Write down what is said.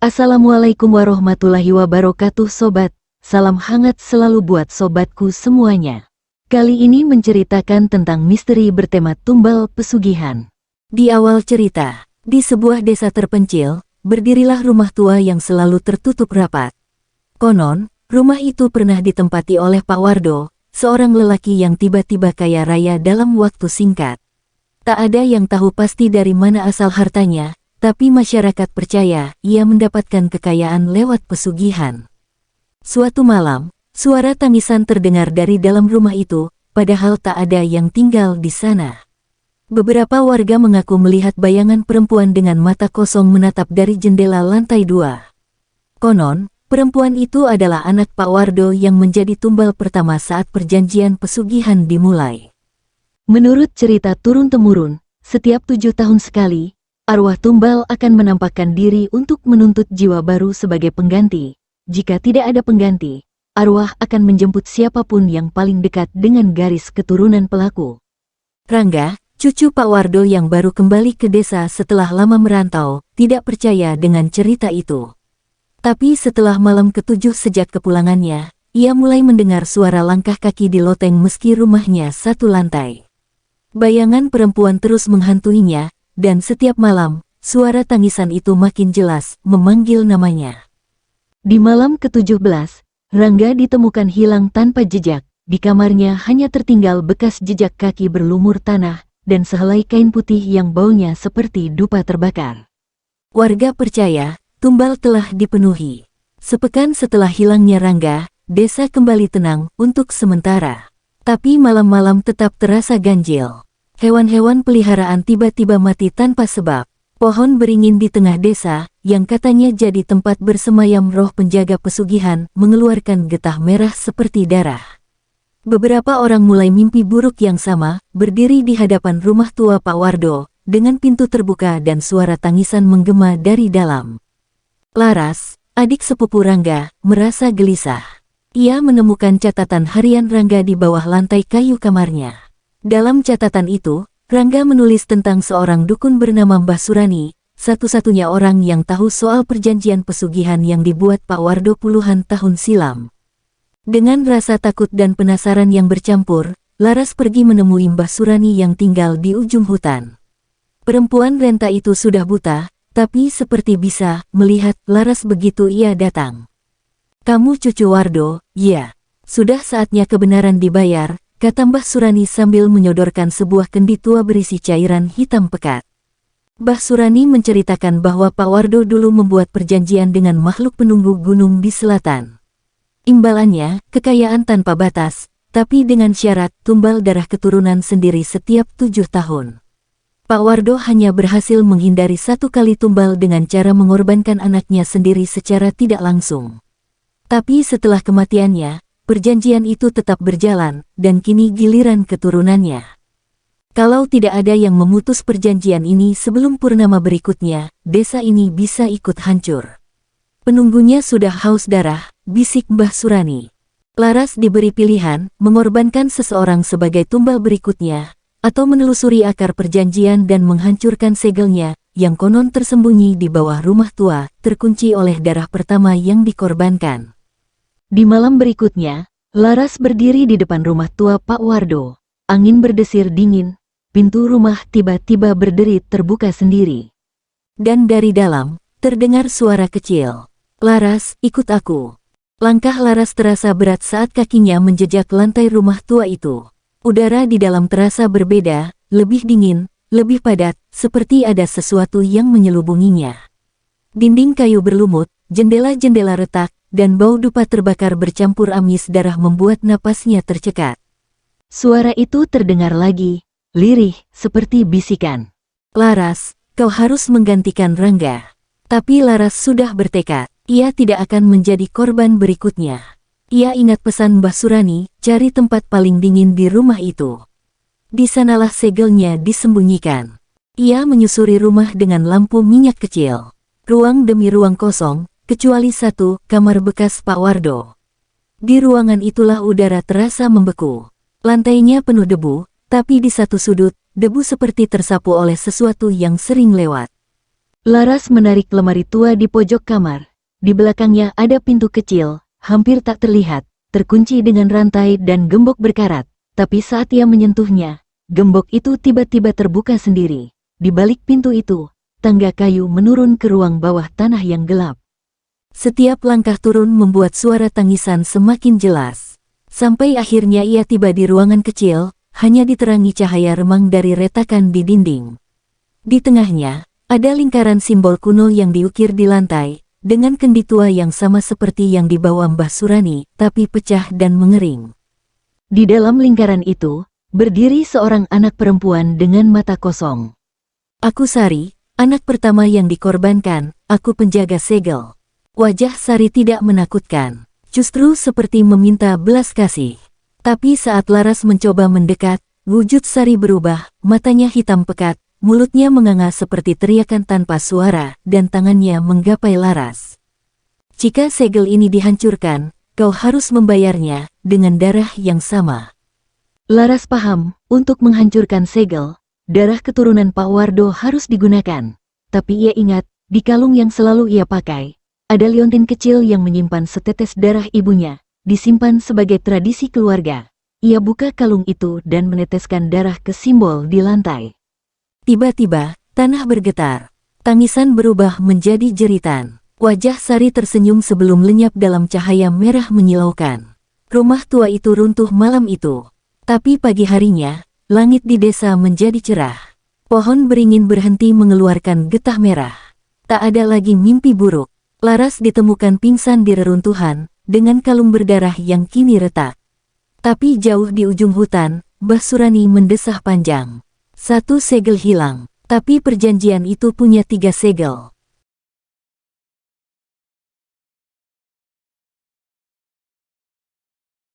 Assalamualaikum warahmatullahi wabarakatuh sobat, salam hangat selalu buat sobatku semuanya. Kali ini menceritakan tentang misteri bertema tumbal pesugihan. Di awal cerita, di sebuah desa terpencil, berdirilah rumah tua yang selalu tertutup rapat. Konon, rumah itu pernah ditempati oleh Pak Wardo, seorang lelaki yang tiba-tiba kaya raya dalam waktu singkat. Tak ada yang tahu pasti dari mana asal hartanya, tapi masyarakat percaya ia mendapatkan kekayaan lewat pesugihan. Suatu malam, suara tangisan terdengar dari dalam rumah itu, padahal tak ada yang tinggal di sana. Beberapa warga mengaku melihat bayangan perempuan dengan mata kosong menatap dari jendela lantai 2. Konon, perempuan itu adalah anak Pak Wardo yang menjadi tumbal pertama saat perjanjian pesugihan dimulai. Menurut cerita turun-temurun, setiap 7 tahun sekali, arwah tumbal akan menampakkan diri untuk menuntut jiwa baru sebagai pengganti. Jika tidak ada pengganti, arwah akan menjemput siapapun yang paling dekat dengan garis keturunan pelaku. Rangga, cucu Pak Wardo yang baru kembali ke desa setelah lama merantau, tidak percaya dengan cerita itu. Tapi setelah malam ketujuh sejak kepulangannya, ia mulai mendengar suara langkah kaki di loteng meski rumahnya satu lantai. Bayangan perempuan terus menghantuinya, dan setiap malam, suara tangisan itu makin jelas, memanggil namanya. Di malam ke-17, Rangga ditemukan hilang tanpa jejak. Di kamarnya hanya tertinggal bekas jejak kaki berlumur tanah, dan sehelai kain putih yang baunya seperti dupa terbakar. Warga percaya, tumbal telah dipenuhi. Sepekan setelah hilangnya Rangga, desa kembali tenang untuk sementara. Tapi malam-malam tetap terasa ganjil. Hewan-hewan peliharaan tiba-tiba mati tanpa sebab. Pohon beringin di tengah desa, yang katanya jadi tempat bersemayam roh penjaga pesugihan, mengeluarkan getah merah seperti darah. Beberapa orang mulai mimpi buruk yang sama, berdiri di hadapan rumah tua Pak Wardo, dengan pintu terbuka dan suara tangisan menggema dari dalam. Laras, adik sepupu Rangga, merasa gelisah. Ia menemukan catatan harian Rangga di bawah lantai kayu kamarnya. Dalam catatan itu, Rangga menulis tentang seorang dukun bernama Mbah Surani, satu-satunya orang yang tahu soal perjanjian pesugihan yang dibuat Pak Wardo puluhan tahun silam. Dengan rasa takut dan penasaran yang bercampur, Laras pergi menemui Mbah Surani yang tinggal di ujung hutan. Perempuan renta itu sudah buta, tapi seperti bisa melihat Laras begitu ia datang. "Kamu cucu Wardo, ya. Sudah saatnya kebenaran dibayar," kata Mbah Surani sambil menyodorkan sebuah kendi tua berisi cairan hitam pekat. Mbah Surani menceritakan bahwa Pak Wardo dulu membuat perjanjian dengan makhluk penunggu gunung di selatan. Imbalannya, kekayaan tanpa batas, tapi dengan syarat tumbal darah keturunan sendiri setiap 7 tahun. Pak Wardo hanya berhasil menghindari 1 kali tumbal dengan cara mengorbankan anaknya sendiri secara tidak langsung. Tapi setelah kematiannya, perjanjian itu tetap berjalan, dan kini giliran keturunannya. Kalau tidak ada yang memutus perjanjian ini sebelum purnama berikutnya, desa ini bisa ikut hancur. Penunggunya sudah haus darah, bisik Mbah Surani. Laras diberi pilihan, mengorbankan seseorang sebagai tumbal berikutnya, atau menelusuri akar perjanjian dan menghancurkan segelnya, yang konon tersembunyi di bawah rumah tua, terkunci oleh darah pertama yang dikorbankan. Di malam berikutnya, Laras berdiri di depan rumah tua Pak Wardo. Angin berdesir dingin, pintu rumah tiba-tiba berderit terbuka sendiri. Dan dari dalam, terdengar suara kecil. "Laras, ikut aku." Langkah Laras terasa berat saat kakinya menjejak lantai rumah tua itu. Udara di dalam terasa berbeda, lebih dingin, lebih padat, seperti ada sesuatu yang menyelubunginya. Dinding kayu berlumut, jendela-jendela retak, dan bau dupa terbakar bercampur amis darah membuat napasnya tercekat. Suara itu terdengar lagi, lirih, seperti bisikan. "Laras, kau harus menggantikan Rangga." Tapi Laras sudah bertekad, ia tidak akan menjadi korban berikutnya. Ia ingat pesan Mbah Surani, cari tempat paling dingin di rumah itu. Di sanalah segelnya disembunyikan. Ia menyusuri rumah dengan lampu minyak kecil. Ruang demi ruang kosong, kecuali satu, kamar bekas Pak Wardo. Di ruangan itulah udara terasa membeku. Lantainya penuh debu, tapi di satu sudut, debu seperti tersapu oleh sesuatu yang sering lewat. Laras menarik lemari tua di pojok kamar. Di belakangnya ada pintu kecil, hampir tak terlihat, terkunci dengan rantai dan gembok berkarat. Tapi saat ia menyentuhnya, gembok itu tiba-tiba terbuka sendiri. Di balik pintu itu, tangga kayu menurun ke ruang bawah tanah yang gelap. Setiap langkah turun membuat suara tangisan semakin jelas. Sampai akhirnya ia tiba di ruangan kecil, hanya diterangi cahaya remang dari retakan di dinding. Di tengahnya, ada lingkaran simbol kuno yang diukir di lantai, dengan kendi tua yang sama seperti yang dibawa Mbah Surani, tapi pecah dan mengering. Di dalam lingkaran itu, berdiri seorang anak perempuan dengan mata kosong. Aku Sari, anak pertama yang dikorbankan, aku penjaga segel. Wajah Sari tidak menakutkan, justru seperti meminta belas kasih. Tapi saat Laras mencoba mendekat, wujud Sari berubah, matanya hitam pekat, mulutnya menganga seperti teriakan tanpa suara, dan tangannya menggapai Laras. Jika segel ini dihancurkan, kau harus membayarnya dengan darah yang sama. Laras paham, untuk menghancurkan segel, darah keturunan Pak Wardo harus digunakan. Tapi ia ingat, di kalung yang selalu ia pakai, ada liontin kecil yang menyimpan setetes darah ibunya, disimpan sebagai tradisi keluarga. Ia buka kalung itu dan meneteskan darah ke simbol di lantai. Tiba-tiba, tanah bergetar. Tangisan berubah menjadi jeritan. Wajah Sari tersenyum sebelum lenyap dalam cahaya merah menyilaukan. Rumah tua itu runtuh malam itu. Tapi pagi harinya, langit di desa menjadi cerah. Pohon beringin berhenti mengeluarkan getah merah. Tak ada lagi mimpi buruk. Laras ditemukan pingsan di reruntuhan, dengan kalung berdarah yang kini retak. Tapi jauh di ujung hutan, Mbah Surani mendesah panjang. 1 segel hilang, tapi perjanjian itu punya 3 segel.